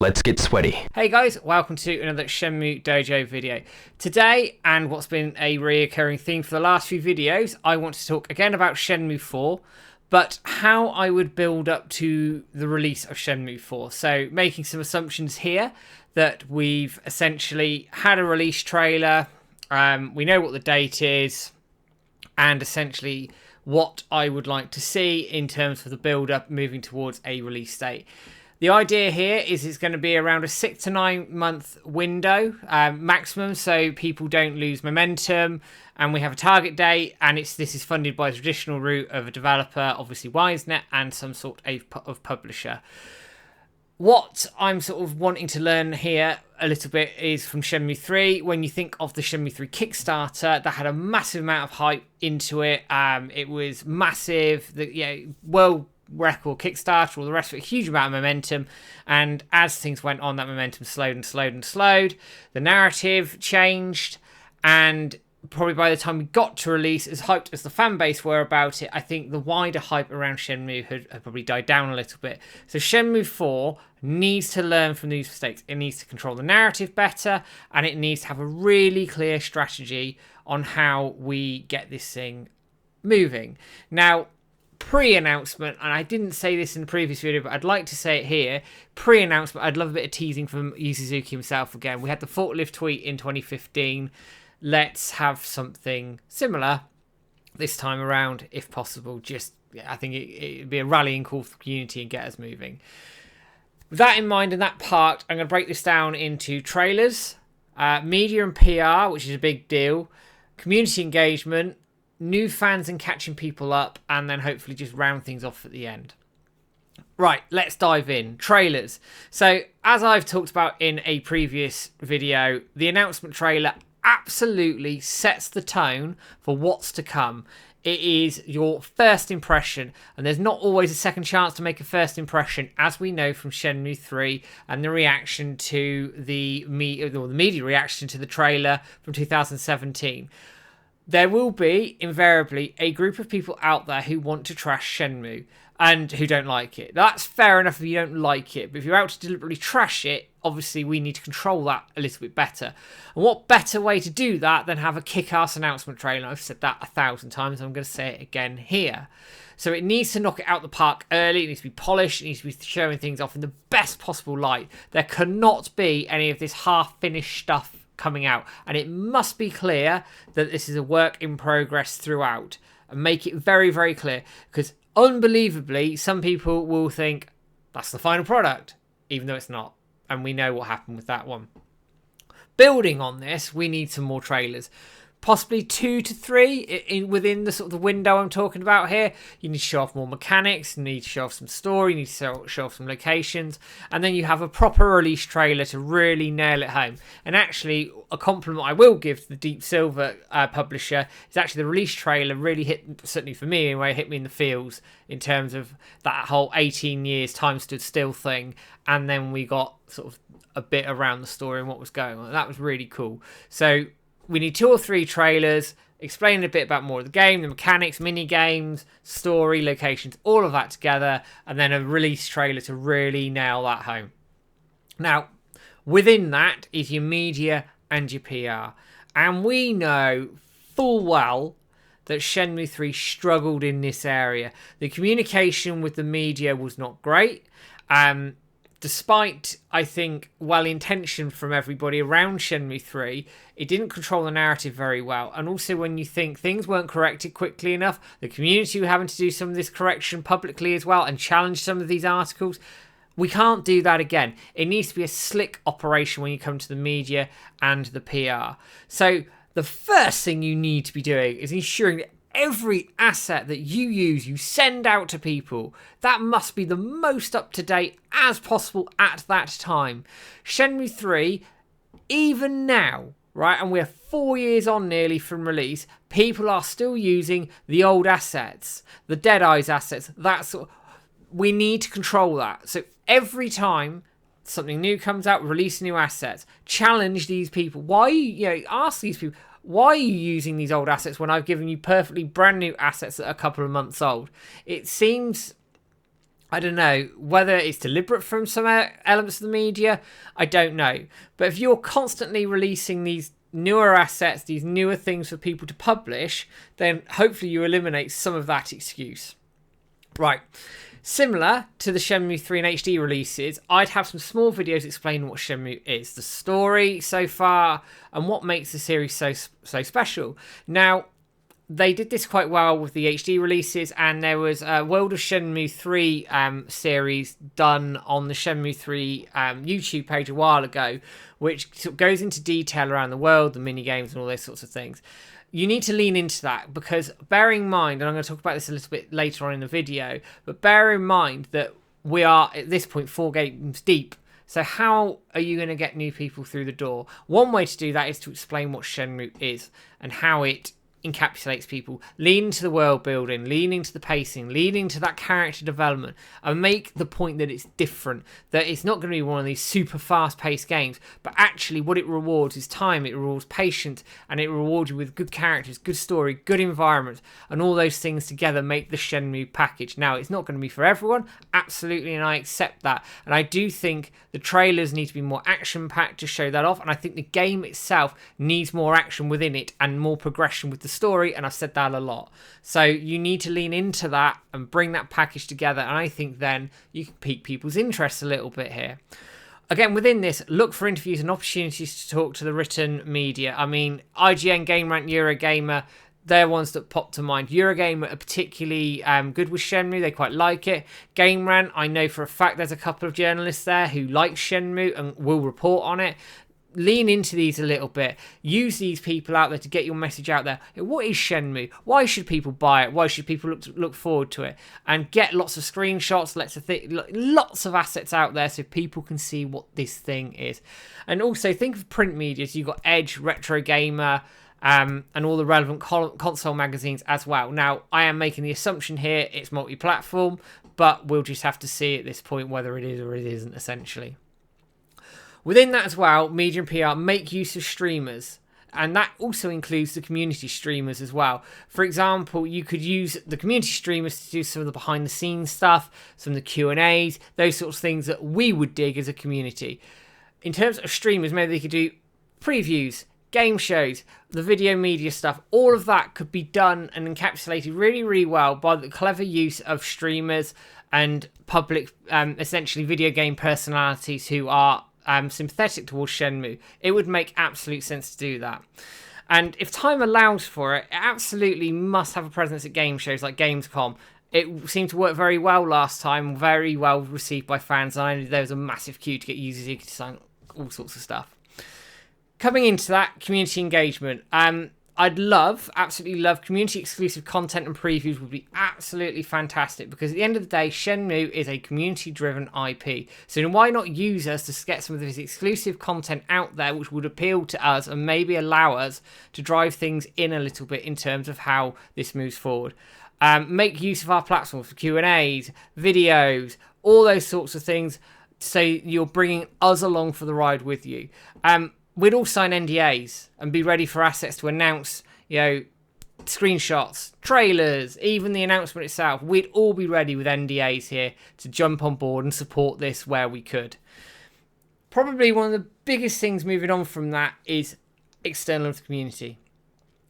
Let's get sweaty. Hey guys, welcome to another Shenmue Dojo video. Today, and what's been a reoccurring theme for the last few videos, I want to talk again about Shenmue 4, but how I would build up to the release of Shenmue 4. So making some assumptions here that we've essentially had a release trailer, we know what the date is, and essentially what I would like to see in terms of the build up moving towards a release date. The idea here is it's going to be around a 6 to 9 month window maximum, so people don't lose momentum, and we have a target date, and this is funded by the traditional route of a developer, obviously Wisenet, and some sort of publisher. What I'm sort of wanting to learn here a little bit is from Shenmue 3. When you think of the Shenmue 3 Kickstarter, that had a massive amount of hype into it. It was massive. World record Kickstarter, all the rest of it, a huge amount of momentum, and as things went on, that momentum slowed. The narrative changed, and probably by the time we got to release, as hyped as the fan base were about it, I think the wider hype around Shenmue had probably died down a little bit. So Shenmue 4 needs to learn from these mistakes. It needs to control the narrative better, and it needs to have a really clear strategy on how we get this thing moving. Now, pre-announcement, and I didn't say this in the previous video, but I'd like to say it here. Pre-announcement, I'd love a bit of teasing from Yu Suzuki himself again. We had the forklift tweet in 2015. Let's have something similar this time around, if possible. I think it'd be a rallying call for the community and get us moving. With that in mind and that part, I'm going to break this down into trailers, media and PR, which is a big deal, community engagement, new fans and catching people up, and then hopefully just round things off at the end. Right, let's dive in. Trailers. So, as I've talked about in a previous video, the announcement trailer absolutely sets the tone for what's to come. It is your first impression, and there's not always a second chance to make a first impression, as we know from Shenmue 3 and the reaction to the media reaction to the trailer from 2017. There will be, invariably, a group of people out there who want to trash Shenmue and who don't like it. That's fair enough if you don't like it, but if you're out to deliberately trash it, obviously we need to control that a little bit better. And what better way to do that than have a kick-ass announcement trailer? I've said that 1,000 times, I'm going to say it again here. So it needs to knock it out the park early, it needs to be polished, it needs to be showing things off in the best possible light. There cannot be any of this half-finished stuff coming out, and it must be clear that this is a work in progress throughout, and make it very, very clear, because unbelievably some people will think that's the final product, even though it's not, and we know what happened with that one. Building on this, we need some more trailers, possibly 2 to 3 within the sort of the window I'm talking about here. You need to show off more mechanics, you need to show off some story, you need to show off some locations, and then you have a proper release trailer to really nail it home. And actually, a compliment I will give to the Deep Silver publisher is actually the release trailer really hit, certainly for me anyway, hit me in the feels in terms of that whole 18 years time stood still thing, and then we got sort of a bit around the story and what was going on. That was really cool. So we need 2 or 3 trailers explaining a bit about more of the game, the mechanics, mini games, story, locations, all of that together, and then a release trailer to really nail that home. Now, within that is your media and your PR. And we know full well that Shenmue 3 struggled in this area. The communication with the media was not great. Despite, I think, well-intentioned from everybody around Shenmue 3, it didn't control the narrative very well. And also when you think things weren't corrected quickly enough, the community were having to do some of this correction publicly as well and challenge some of these articles. We can't do that again. It needs to be a slick operation when you come to the media and the PR. So the first thing you need to be doing is ensuring that every asset that you use, you send out to people, that must be the most up-to-date as possible at that time. Shenmue 3, even now, right, and we're 4 years on nearly from release, people are still using the old assets, the Dead Eyes assets, that sort. We need to control that. So every time something new comes out, release new assets, challenge these people. Ask these people, why are you using these old assets when I've given you perfectly brand new assets that are a couple of months old? It seems I don't know whether it's deliberate from some elements of the media. I don't know. But if you're constantly releasing these newer assets, these newer things for people to publish, then hopefully you eliminate some of that excuse. Right. Similar to the Shenmue 3 and HD releases, I'd have some small videos explaining what Shenmue is, the story so far, and what makes the series so special. Now, they did this quite well with the HD releases, and there was a World of Shenmue 3 series done on the Shenmue 3 YouTube page a while ago, which goes into detail around the world, the mini-games and all those sorts of things. You need to lean into that, because bearing in mind, and I'm going to talk about this a little bit later on in the video, but bear in mind that we are, at this point, 4 games deep. So how are you going to get new people through the door? One way to do that is to explain what Shenmue is and how it encapsulates people. Lean into the world building, lean into the pacing, lean into that character development, and make the point that it's different, that it's not going to be one of these super fast paced games, but actually what it rewards is time, it rewards patience, and it rewards you with good characters, good story, good environment, and all those things together make the Shenmue package. Now, it's not going to be for everyone, absolutely, and I accept that, and I do think the trailers need to be more action packed to show that off, and I think the game itself needs more action within it and more progression with the story, and I've said that a lot. So you need to lean into that and bring that package together, and I think then you can pique people's interest a little bit here. Again, within this, look for interviews and opportunities to talk to the written media. I mean, IGN, Game Rant, Eurogamer, they're ones that pop to mind. Eurogamer are particularly good with Shenmue. They quite like it. Game Rant, I know for a fact there's a couple of journalists there who like Shenmue and will report on it. Lean into these a little bit. Use these people out there to get your message out there. What is Shenmue? Why should people buy it? Why should people look forward to it? And get lots of screenshots, lots of assets out there so people can see what this thing is. And also think of print media. So you've got Edge, Retro Gamer, and all the relevant console magazines as well. Now, I am making the assumption here it's multi-platform, but we'll just have to see at this point whether it is or it isn't, essentially. Within that as well, media and PR, make use of streamers. And that also includes the community streamers as well. For example, you could use the community streamers to do some of the behind the scenes stuff, some of the Q&As, those sorts of things that we would dig as a community. In terms of streamers, maybe they could do previews, game shows, the video media stuff. All of that could be done and encapsulated really, really well by the clever use of streamers and public, essentially video game personalities who are sympathetic towards Shenmue. It would make absolute sense to do that. And if time allows for it, it absolutely must have a presence at game shows like Gamescom. It seemed to work very well last time, very well received by fans. I know there was a massive queue to get users who could sign all sorts of stuff. Coming into that, community engagement. I'd absolutely love community exclusive content, and previews would be absolutely fantastic, because at the end of the day, Shenmue is a community driven IP. So why not use us to get some of this exclusive content out there which would appeal to us and maybe allow us to drive things in a little bit in terms of how this moves forward. Make use of our platforms for Q&As, videos, all those sorts of things, so you're bringing us along for the ride with you. We'd all sign NDAs and be ready for assets to announce, screenshots, trailers, even the announcement itself. We'd all be ready with NDAs here to jump on board and support this where we could. Probably one of the biggest things moving on from that is external to the community.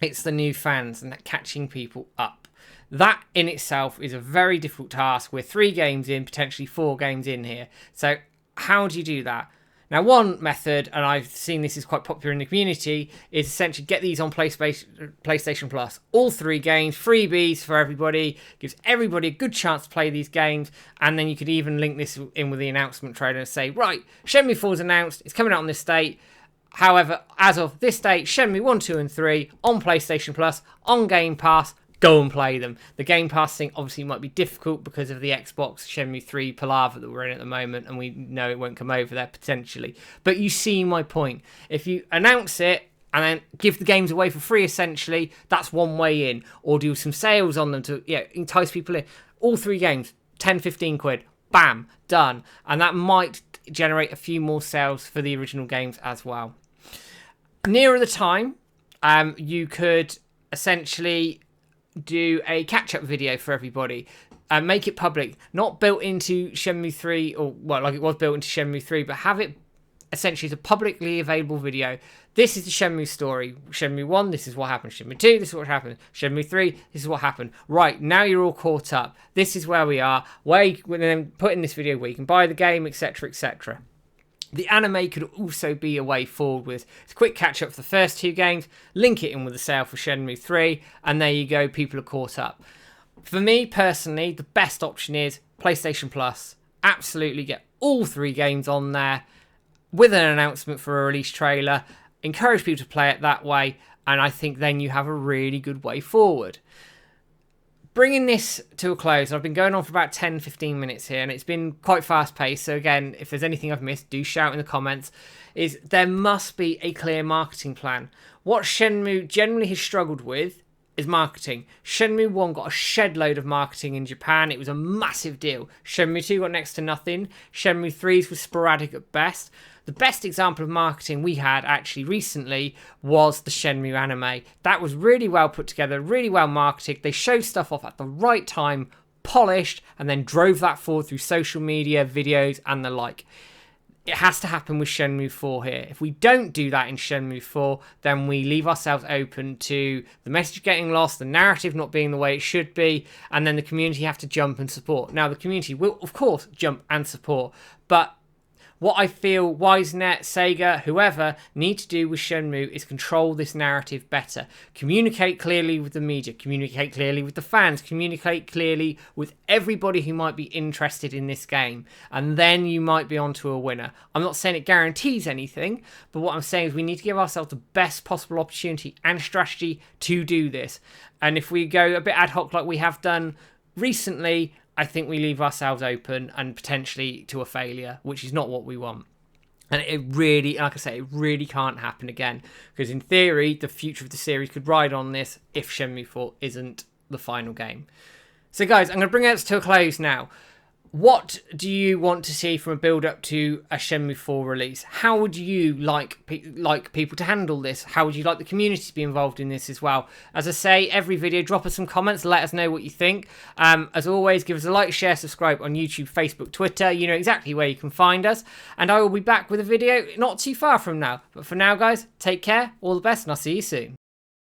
It's the new fans and that catching people up. That in itself is a very difficult task. We're 3 games in, potentially 4 games in here. So how do you do that? Now, one method, and I've seen this is quite popular in the community, is essentially get these on PlayStation Plus. All 3 games, freebies for everybody, gives everybody a good chance to play these games, and then you could even link this in with the announcement trailer and say, right, Shenmue 4 is announced, it's coming out on this date. However, as of this date, Shenmue 1, 2, and 3 on PlayStation Plus, on Game Pass, go and play them. The Game Pass thing obviously might be difficult because of the Xbox Shenmue 3 palaver that we're in at the moment, and we know it won't come over there potentially. But you see my point. If you announce it and then give the games away for free, essentially, that's one way in. Or do some sales on them to entice people in. All 3 games, 10, 15 quid, bam, done. And that might generate a few more sales for the original games as well. Nearer the time, you could essentially do a catch-up video for everybody. Make it public, not built into Shenmue 3, or well, like it was built into Shenmue 3, but have it essentially as a publicly available video. This is the Shenmue story. Shenmue 1, this is what happened. Shenmue 2, this is what happened. Shenmue 3, this is what happened. Right, now you're all caught up. This is where we are. Where you can then put in this video where you can buy the game, etc, etc. The anime could also be a way forward with a quick catch up for the first 2 games, link it in with the sale for Shenmue 3, and there you go, people are caught up. For me personally, the best option is PlayStation Plus. Absolutely get all 3 games on there with an announcement for a release trailer. Encourage people to play it that way, and I think then you have a really good way forward. Bringing this to a close, I've been going on for about 10-15 minutes here, and it's been quite fast paced, so again, if there's anything I've missed, do shout in the comments. Is there must be a clear marketing plan. What Shenmue generally has struggled with is marketing. Shenmue 1 got a shed load of marketing in Japan. It was a massive deal. Shenmue 2 got next to nothing. Shenmue 3's was sporadic at best. The best example of marketing we had actually recently was the Shenmue anime. That was really well put together, really well marketed. They showed stuff off at the right time, polished, and then drove that forward through social media, videos, and the like. It has to happen with Shenmue 4 here. If we don't do that in Shenmue 4, then we leave ourselves open to the message getting lost, the narrative not being the way it should be, and then the community have to jump and support. Now, the community will, of course, jump and support, but what I feel WiseNet, Sega, whoever need to do with Shenmue is control this narrative better. Communicate clearly with the media, communicate clearly with the fans, communicate clearly with everybody who might be interested in this game, and then you might be onto a winner. I'm not saying it guarantees anything, but what I'm saying is we need to give ourselves the best possible opportunity and strategy to do this. And if we go a bit ad hoc like we have done recently, I think we leave ourselves open and potentially to a failure, which is not what we want. And it really, like I say, it really can't happen again. Because in theory, the future of the series could ride on this if Shenmue 4 isn't the final game. So guys, I'm going to bring it to a close now. What do you want to see from a build-up to a Shenmue 4 release? How would you like people to handle this? How would you like the community to be involved in this as well? As I say, every video, drop us some comments, let us know what you think. As always, give us a like, share, subscribe on YouTube, Facebook, Twitter. You know exactly where you can find us. And I will be back with a video not too far from now. But for now, guys, take care, all the best, and I'll see you soon.